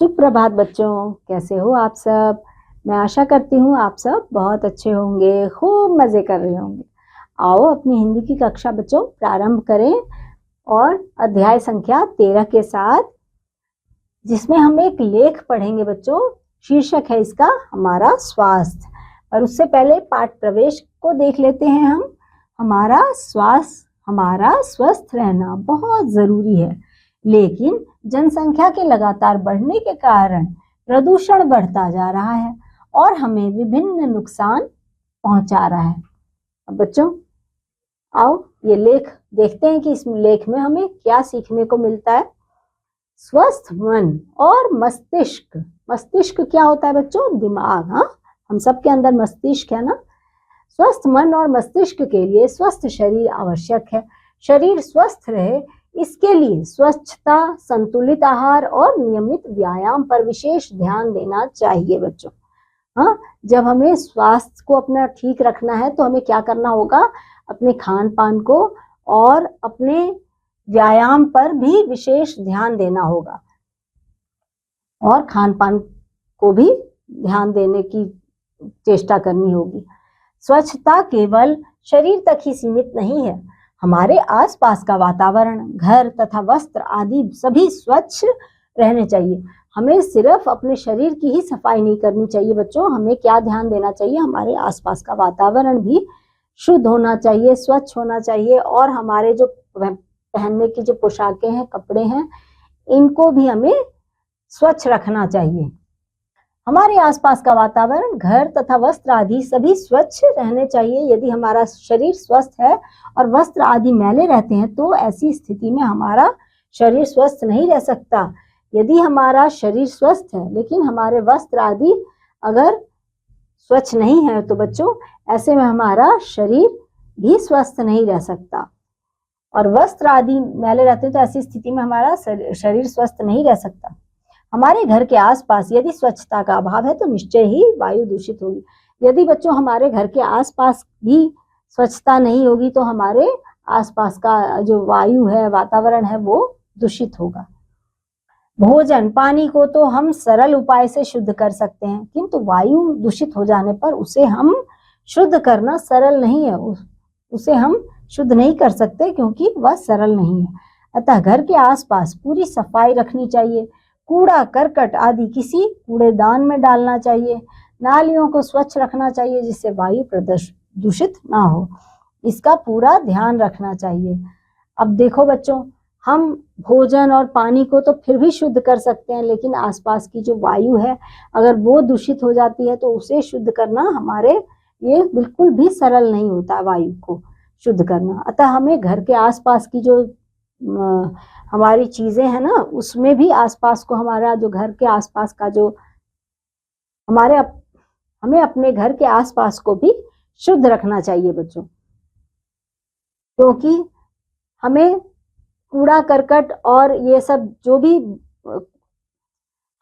सुप्रभात बच्चों, कैसे हो आप सब। मैं आशा करती हूँ आप सब बहुत अच्छे होंगे, खूब मज़े कर रहे होंगे। आओ अपनी हिंदी की कक्षा बच्चों प्रारंभ करें और अध्याय संख्या 13 के साथ, जिसमें हम एक लेख पढ़ेंगे बच्चों। शीर्षक है इसका हमारा स्वास्थ्य। और उससे पहले पाठ प्रवेश को देख लेते हैं हम। हमारा स्वस्थ रहना बहुत ज़रूरी है, लेकिन जनसंख्या के लगातार बढ़ने के कारण प्रदूषण बढ़ता जा रहा है और हमें विभिन्न नुकसान पहुंचा रहा है। अब बच्चों आओ ये लेख देखते हैं कि इस लेख में हमें क्या सीखने को मिलता है। स्वस्थ मन और मस्तिष्क। मस्तिष्क क्या होता है बच्चों? दिमाग। हाँ, हम सबके अंदर मस्तिष्क है ना। स्वस्थ मन और मस्तिष्क के लिए स्वस्थ शरीर आवश्यक है। शरीर स्वस्थ रहे इसके लिए स्वच्छता, संतुलित आहार और नियमित व्यायाम पर विशेष ध्यान देना चाहिए बच्चों। हाँ, जब हमें स्वास्थ्य को अपना ठीक रखना है तो हमें क्या करना होगा? अपने खान पान को और अपने व्यायाम पर भी विशेष ध्यान देना होगा और खान पान को भी ध्यान देने की चेष्टा करनी होगी। स्वच्छता केवल शरीर तक ही सीमित नहीं है। हमारे आसपास का वातावरण, घर तथा वस्त्र आदि सभी स्वच्छ रहने चाहिए। हमें सिर्फ अपने शरीर की ही सफाई नहीं करनी चाहिए बच्चों, हमें क्या ध्यान देना चाहिए? हमारे आसपास का वातावरण भी शुद्ध होना चाहिए, स्वच्छ होना चाहिए। और हमारे जो पहनने की जो पोशाकें हैं, कपड़े हैं, इनको भी हमें स्वच्छ रखना चाहिए। हमारे आसपास का वातावरण, घर तथा वस्त्र आदि सभी स्वच्छ रहने चाहिए। यदि हमारा शरीर स्वस्थ है और वस्त्र आदि मैले रहते हैं तो ऐसी स्थिति में हमारा शरीर स्वस्थ नहीं रह सकता। यदि हमारा शरीर स्वस्थ है लेकिन हमारे वस्त्र आदि अगर स्वच्छ नहीं है तो बच्चों ऐसे में हमारा शरीर भी स्वस्थ नहीं रह सकता। और वस्त्र आदि मैले रहते हैं तो ऐसी स्थिति में हमारा शरीर स्वस्थ नहीं रह सकता। हमारे घर के आसपास यदि स्वच्छता का अभाव है तो निश्चय ही वायु दूषित होगी। यदि बच्चों हमारे घर के आसपास भी स्वच्छता नहीं होगी तो हमारे आसपास का जो वायु है, वातावरण है, वो दूषित होगा। भोजन पानी को तो हम सरल उपाय से शुद्ध कर सकते हैं, किंतु वायु दूषित हो जाने पर उसे हम शुद्ध करना सरल नहीं है। उसे हम शुद्ध नहीं कर सकते क्योंकि वह सरल नहीं है। अतः घर के आसपास पूरी सफाई रखनी चाहिए। कूड़ा करकट आदि किसी कूड़ेदान में डालना चाहिए। नालियों को स्वच्छ रखना चाहिए जिससे वायु दूषित ना हो, इसका पूरा ध्यान रखना चाहिए। अब देखो बच्चों, हम भोजन और पानी को तो फिर भी शुद्ध कर सकते हैं, लेकिन आसपास की जो वायु है अगर वो दूषित हो जाती है तो उसे शुद्ध करना हमारे लिए बिल्कुल भी सरल नहीं होता, वायु को शुद्ध करना। अतः हमें घर के आसपास की जो हमारी चीजें हैं ना, उसमें भी आसपास को, हमारा जो घर के आसपास का जो हमें अपने घर के आसपास को भी शुद्ध रखना चाहिए बच्चों, क्योंकि हमें कूड़ा करकट और ये सब जो भी,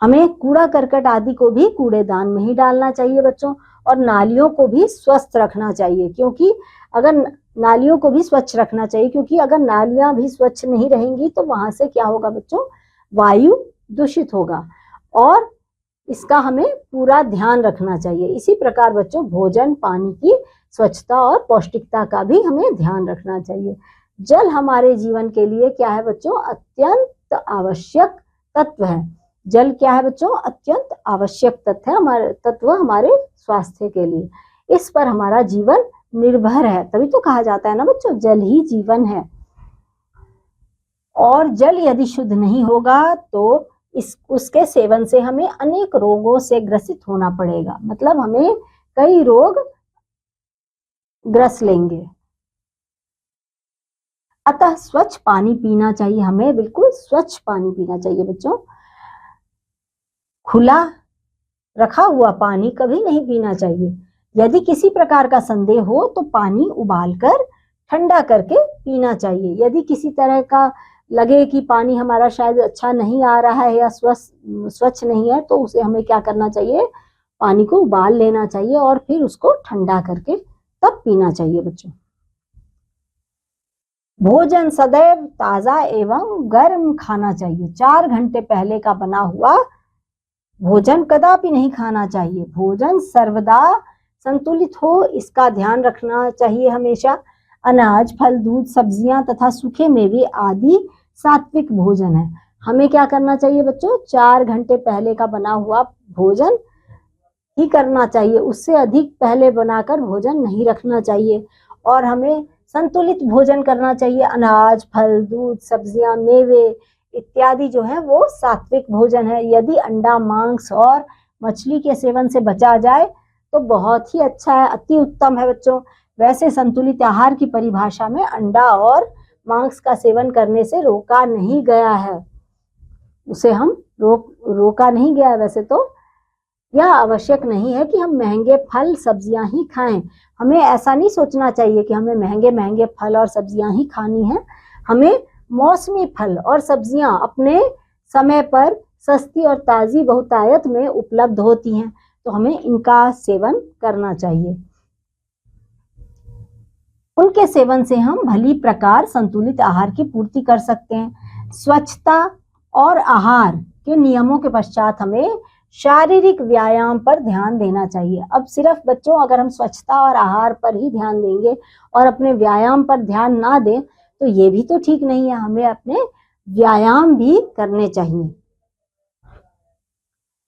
हमें कूड़ा करकट आदि को भी कूड़ेदान में ही डालना चाहिए बच्चों। और नालियों को भी स्वस्थ रखना चाहिए, क्योंकि अगर नालियों को भी स्वच्छ रखना चाहिए, क्योंकि अगर नालियां भी स्वच्छ नहीं रहेंगी तो वहां से क्या होगा बच्चों? वायु दूषित होगा और इसका हमें पूरा ध्यान रखना चाहिए। इसी प्रकार बच्चों भोजन पानी की स्वच्छता और पौष्टिकता का भी हमें ध्यान रखना चाहिए। जल हमारे जीवन के लिए क्या है बच्चों? अत्यंत आवश्यक तत्व है। जल क्या है बच्चों? अत्यंत आवश्यक तत्व हमारे स्वास्थ्य के लिए। इस पर हमारा जीवन निर्भर है, तभी तो कहा जाता है ना बच्चों, जल ही जीवन है। और जल यदि शुद्ध नहीं होगा तो उसके सेवन से हमें अनेक रोगों से ग्रसित होना पड़ेगा, मतलब हमें कई रोग ग्रस लेंगे। अतः स्वच्छ पानी पीना चाहिए, हमें बिल्कुल स्वच्छ पानी पीना चाहिए बच्चों। खुला रखा हुआ पानी कभी नहीं पीना चाहिए। यदि किसी प्रकार का संदेह हो तो पानी उबालकर ठंडा करके पीना चाहिए। यदि किसी तरह का लगे कि पानी हमारा शायद अच्छा नहीं आ रहा है या स्वच्छ नहीं है तो उसे हमें क्या करना चाहिए? पानी को उबाल लेना चाहिए और फिर उसको ठंडा करके तब पीना चाहिए बच्चों। भोजन सदैव ताजा एवं गर्म खाना चाहिए। 4 घंटे पहले का बना हुआ भोजन कदापि नहीं खाना चाहिए। भोजन सर्वदा संतुलित हो, इसका ध्यान रखना चाहिए हमेशा। अनाज, फल, दूध, सब्जियां तथा सूखे मेवे आदि सात्विक भोजन है। हमें क्या करना चाहिए बच्चों? 4 घंटे पहले का बना हुआ भोजन ही करना चाहिए, उससे अधिक पहले बनाकर भोजन नहीं रखना चाहिए। और हमें संतुलित भोजन करना चाहिए। अनाज, फल, दूध, सब्जियां, मेवे इत्यादि जो है वो सात्विक भोजन है। यदि अंडा, मांस और मछली के सेवन से बचा जाए तो बहुत ही अच्छा है, अति उत्तम है बच्चों। वैसे संतुलित आहार की परिभाषा में अंडा और मांस का सेवन करने से रोका नहीं गया है, उसे हम रोका नहीं गया है। वैसे तो यह आवश्यक नहीं है कि हम महंगे फल सब्जियां ही खाएं। हमें ऐसा नहीं सोचना चाहिए कि हमें महंगे महंगे फल और सब्जियां ही खानी है। हमें मौसमी फल और सब्जियां अपने समय पर सस्ती और ताजी बहुतायत में उपलब्ध होती हैं, तो हमें इनका सेवन करना चाहिए। उनके सेवन से हम भली प्रकार संतुलित आहार की पूर्ति कर सकते हैं। स्वच्छता और आहार के नियमों के पश्चात हमें शारीरिक व्यायाम पर ध्यान देना चाहिए। अब सिर्फ बच्चों अगर हम स्वच्छता और आहार पर ही ध्यान देंगे और अपने व्यायाम पर ध्यान ना दें तो ये भी तो ठीक नहीं है। हमें अपने व्यायाम भी करने चाहिए।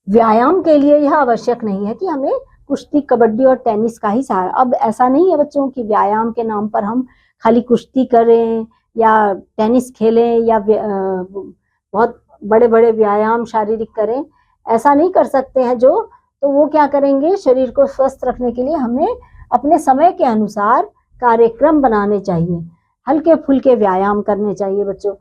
व्यायाम के लिए यह आवश्यक नहीं है कि हमें कुश्ती, कबड्डी और टेनिस का ही सहारा। अब ऐसा नहीं है बच्चों कि व्यायाम के नाम पर हम खाली कुश्ती करें या टेनिस खेलें या बहुत बड़े बड़े व्यायाम शारीरिक करें, ऐसा नहीं कर सकते हैं जो। तो वो क्या करेंगे? शरीर को स्वस्थ रखने के लिए हमें अपने समय के अनुसार कार्यक्रम बनाने चाहिए, हल्के फुल्के व्यायाम करने चाहिए बच्चों।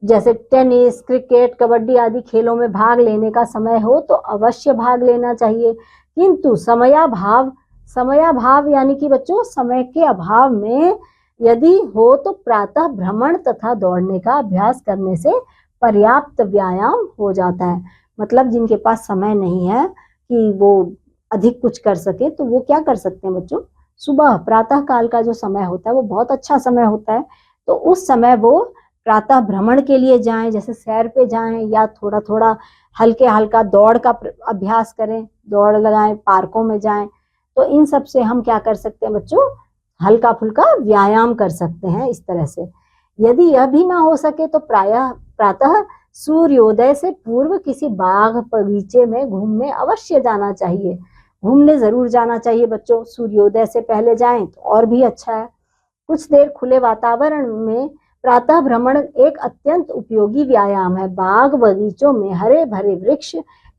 जैसे टेनिस, क्रिकेट, कबड्डी आदि खेलों में भाग लेने का समय हो तो अवश्य भाग लेना चाहिए, किंतु समयाभाव यानी कि बच्चों समय के अभाव में यदि हो तो प्रातः भ्रमण तथा दौड़ने का अभ्यास करने से पर्याप्त व्यायाम हो जाता है। मतलब जिनके पास समय नहीं है कि वो अधिक कुछ कर सके तो वो क्या कर सकते हैं बच्चों? सुबह प्रातः काल का जो समय होता है वो बहुत अच्छा समय होता है, तो उस समय वो प्रातः भ्रमण के लिए जाएं, जैसे सैर पे जाएं या थोड़ा थोड़ा हल्का दौड़ का अभ्यास करें, दौड़ लगाएं, पार्कों में जाएं। तो इन सब से हम क्या कर सकते हैं बच्चों? हल्का फुल्का व्यायाम कर सकते हैं इस तरह से। यदि यह भी ना हो सके तो प्रातः सूर्योदय से पूर्व किसी बाग बगीचे में घूमने अवश्य जाना चाहिए। घूमने जरूर जाना चाहिए बच्चों, सूर्योदय से पहले जाएं तो और भी अच्छा है। कुछ देर खुले वातावरण में प्रातः भ्रमण एक अत्यंत उपयोगी व्यायाम है। बाग बगीचों में हरे भरे वृक्ष,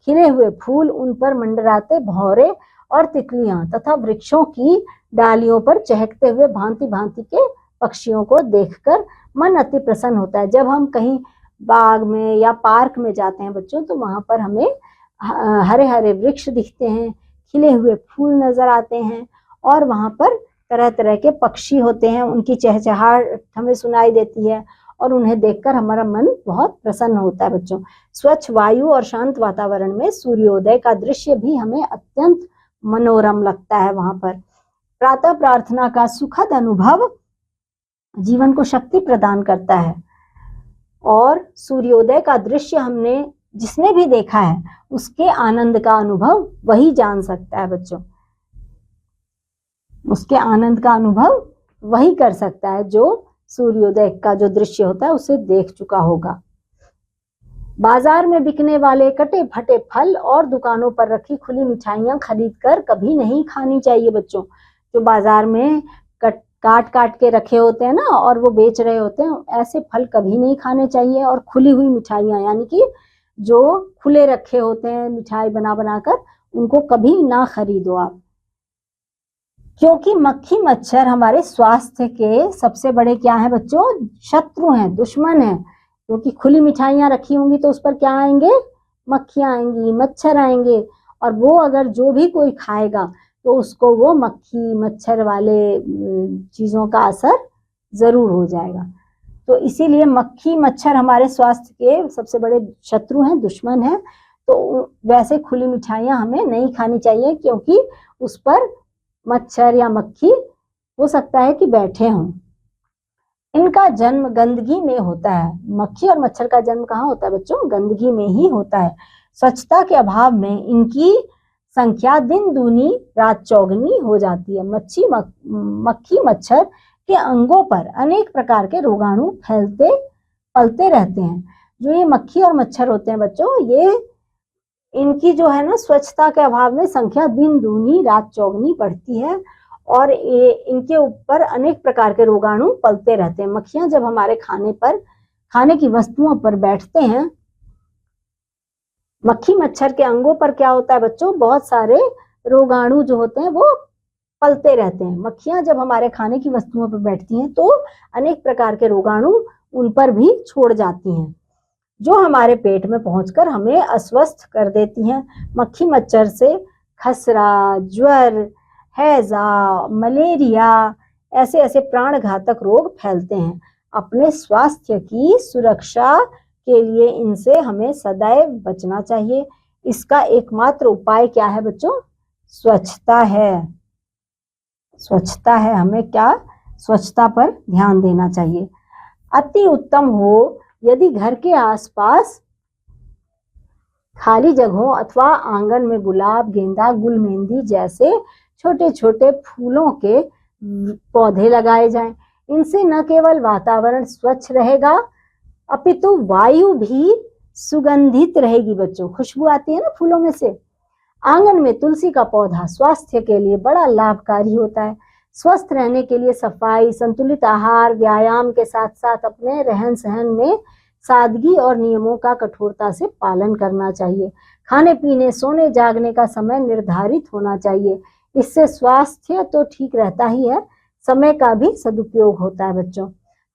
खिले हुए फूल, उन पर मंडराते भौरे और तितलियां तथा वृक्षों की डालियों पर चहकते हुए भांति भांति के पक्षियों को देखकर मन अति प्रसन्न होता है। जब हम कहीं बाग में या पार्क में जाते हैं बच्चों तो वहां पर हमें हरे हरे वृक्ष दिखते हैं, खिले हुए फूल नजर आते हैं और वहां पर तरह तरह के पक्षी होते हैं, उनकी चहचहाहट हमें सुनाई देती है और उन्हें देखकर हमारा मन बहुत प्रसन्न होता है बच्चों। स्वच्छ वायु और शांत वातावरण में सूर्योदय का दृश्य भी हमें अत्यंत मनोरम लगता है। वहां पर प्रातः प्रार्थना का सुखद अनुभव जीवन को शक्ति प्रदान करता है और सूर्योदय का दृश्य हमने जिसने भी देखा है उसके आनंद का अनुभव वही जान सकता है बच्चों। उसके आनंद का अनुभव वही कर सकता है जो सूर्योदय का जो दृश्य होता है उसे देख चुका होगा। बाजार में बिकने वाले कटे फटे फल और दुकानों पर रखी खुली मिठाइयां खरीदकर कभी नहीं खानी चाहिए बच्चों। जो बाजार में काट काट के रखे होते हैं ना और वो बेच रहे होते हैं, ऐसे फल कभी नहीं खाने चाहिए। और खुली हुई मिठाइयां यानी कि जो खुले रखे होते हैं मिठाई बना बनाकर, उनको कभी ना खरीदो आप, क्योंकि मक्खी मच्छर हमारे स्वास्थ्य के सबसे बड़े क्या है बच्चों? शत्रु हैं, दुश्मन हैं। क्योंकि खुली मिठाइयां रखी होंगी तो उस पर क्या आएंगे? मक्खियां आएंगी, मच्छर आएंगे और वो अगर जो भी कोई खाएगा तो उसको वो मक्खी मच्छर वाले चीजों का असर जरूर हो जाएगा। तो इसीलिए मक्खी मच्छर हमारे स्वास्थ्य के सबसे बड़े शत्रु हैं, दुश्मन हैं। तो वैसे खुली मिठाइयां हमें नहीं खानी चाहिए क्योंकि उस पर मच्छर या मक्खी हो सकता है कि बैठे हों। इनका जन्म गंदगी में होता है। मक्खी और मच्छर का जन्म कहाँ होता है बच्चों? गंदगी में ही होता है। स्वच्छता के अभाव में इनकी संख्या दिन दूनी रात चौगुनी हो जाती है। मक्खी मच्छर के अंगों पर अनेक प्रकार के रोगाणु पलते रहते हैं। जो ये मक्खी और मच्छर होते हैं बच्चों, ये इनकी जो है ना स्वच्छता के अभाव में संख्या दिन दूनी रात चौगुनी बढ़ती है और इनके ऊपर अनेक प्रकार के रोगाणु पलते रहते हैं। मक्खियां जब हमारे खाने की वस्तुओं पर बैठते हैं, मक्खी मच्छर के अंगों पर क्या होता है बच्चों, बहुत सारे रोगाणु जो होते हैं वो पलते रहते हैं। मक्खियां जब हमारे खाने की वस्तुओं पर बैठती हैं तो अनेक प्रकार के रोगाणु उन पर भी छोड़ जाती हैं, जो हमारे पेट में पहुंचकर हमें अस्वस्थ कर देती हैं। मक्खी मच्छर से खसरा, ज्वर, हैजा, मलेरिया ऐसे ऐसे प्राणघातक रोग फैलते हैं। अपने स्वास्थ्य की सुरक्षा के लिए इनसे हमें सदैव बचना चाहिए। इसका एकमात्र उपाय क्या है बच्चों? स्वच्छता है। स्वच्छता है, हमें क्या स्वच्छता पर ध्यान देना चाहिए। अति उत्तम हो यदि घर के आसपास खाली जगहों अथवा आंगन में गुलाब, गेंदा, गुलमेंदी जैसे छोटे छोटे फूलों के पौधे लगाए जाएं। इनसे न केवल वातावरण स्वच्छ रहेगा अपितु वायु भी सुगंधित रहेगी बच्चों, खुशबू आती है ना फूलों में से। आंगन में तुलसी का पौधा स्वास्थ्य के लिए बड़ा लाभकारी होता है। स्वस्थ रहने के लिए सफाई, संतुलित आहार, व्यायाम के साथ साथ अपने रहन सहन में सादगी और नियमों का कठोरता से पालन करना चाहिए। खाने पीने, सोने जागने का समय निर्धारित होना चाहिए। इससे स्वास्थ्य तो ठीक रहता ही है, समय का भी सदुपयोग होता है बच्चों।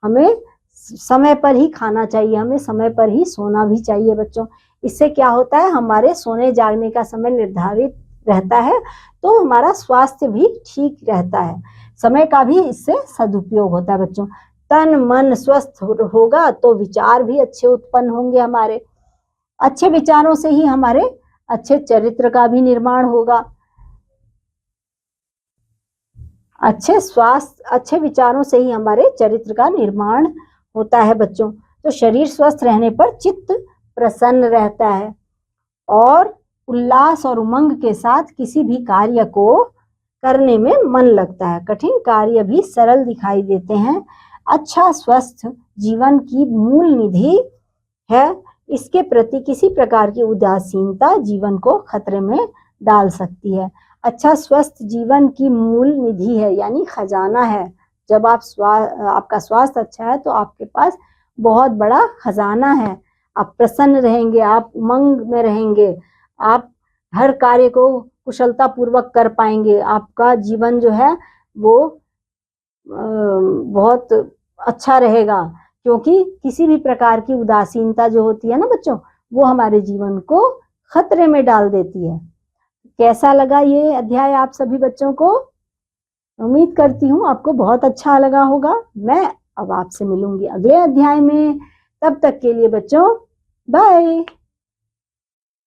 हमें समय पर ही खाना चाहिए, हमें समय पर ही सोना भी चाहिए बच्चों। इससे क्या होता है, हमारे सोने जागने का समय निर्धारित रहता है तो हमारा स्वास्थ्य भी ठीक रहता है। समय का भी इससे सदुपयोग होता है बच्चों। तन मन स्वस्थ होगा तो विचार भी अच्छे उत्पन्न होंगे हमारे। अच्छे विचारों से ही हमारे अच्छे चरित्र का भी निर्माण होगा। अच्छे विचारों से ही हमारे चरित्र का निर्माण होता है बच्चों। तो शरीर स्वस्थ रहने पर चित्त प्रसन्न रहता है और उल्लास और उमंग के साथ किसी भी कार्य को करने में मन लगता है। कठिन कार्य भी सरल दिखाई देते हैं। अच्छा स्वस्थ जीवन की मूल निधि है। इसके प्रति किसी प्रकार की उदासीनता जीवन को खतरे में डाल सकती है। अच्छा स्वस्थ जीवन की मूल निधि है, यानी खजाना है। जब आपका स्वास्थ्य अच्छा है तो आपके पास बहुत बड़ा खजाना है। आप प्रसन्न रहेंगे, आप उमंग में रहेंगे, आप हर कार्य को कुशलता पूर्वक कर पाएंगे। आपका जीवन जो है वो बहुत अच्छा रहेगा, क्योंकि किसी भी प्रकार की उदासीनता जो होती है ना बच्चों, वो हमारे जीवन को खतरे में डाल देती है। कैसा लगा ये अध्याय आप सभी बच्चों को? उम्मीद करती हूँ आपको बहुत अच्छा लगा होगा। मैं अब आपसे मिलूंगी अगले अध्याय में। तब तक के लिए बच्चों बाय।